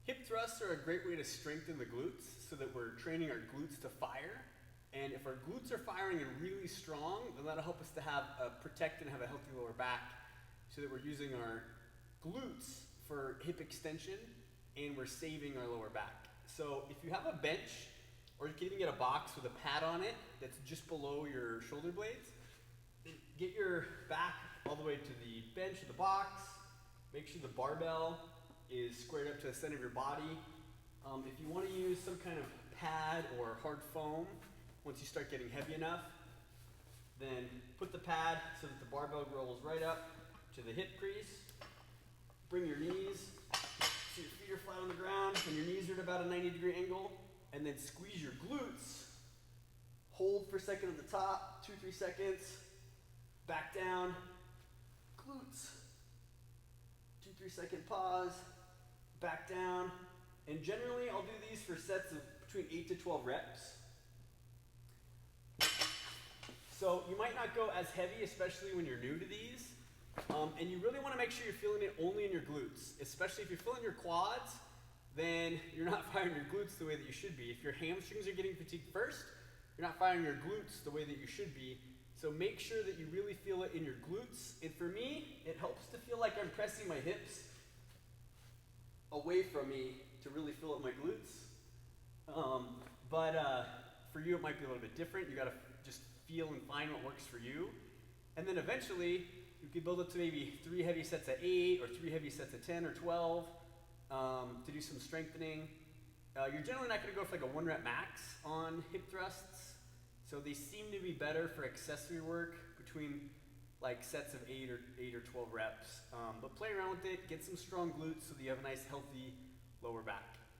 Hip thrusts are a great way to strengthen the glutes so that we're training our glutes to fire. And if our glutes are firing and really strong, then that'll help us to have protect and have a healthy lower back so that we're using our glutes for hip extension and we're saving our lower back. So if you have a bench, or you can even get a box with a pad on it that's just below your shoulder blades, get your back all the way to the bench or the box. Make sure the barbell is squared up to the center of your body. If you want to use some kind of pad or hard foam, once you start getting heavy enough, then put the pad so that the barbell rolls right up to the hip crease. Bring your knees so your feet are flat on the ground and your knees are at about a 90-degree angle, and then squeeze your glutes. Hold for a second at the top, 2-3 seconds. Back down, glutes. 2-3 second pause, back down. And generally I'll do these for sets of between 8 to 12 reps. So you might not go as heavy, especially when you're new to these. And you really want to make sure you're feeling it only in your glutes, especially if you're feeling your quads, then you're not firing your glutes the way that you should be. If your hamstrings are getting fatigued first, you're not firing your glutes the way that you should be. So make sure that you really feel it in your glutes. And for me, it helps to feel like I'm pressing my hips away from me to really feel it in my glutes. But for you, it might be a little bit different. You got to just feel and find what works for you. And then eventually, you can build up to maybe 3 heavy sets of 8 or 3 heavy sets of 10 or 12 to do some strengthening. You're generally not going to go for like a 1 rep max on hip thrusts. So they seem to be better for accessory work between like sets of 8 or 12 reps. But play around with it, get some strong glutes so that you have a nice healthy lower back.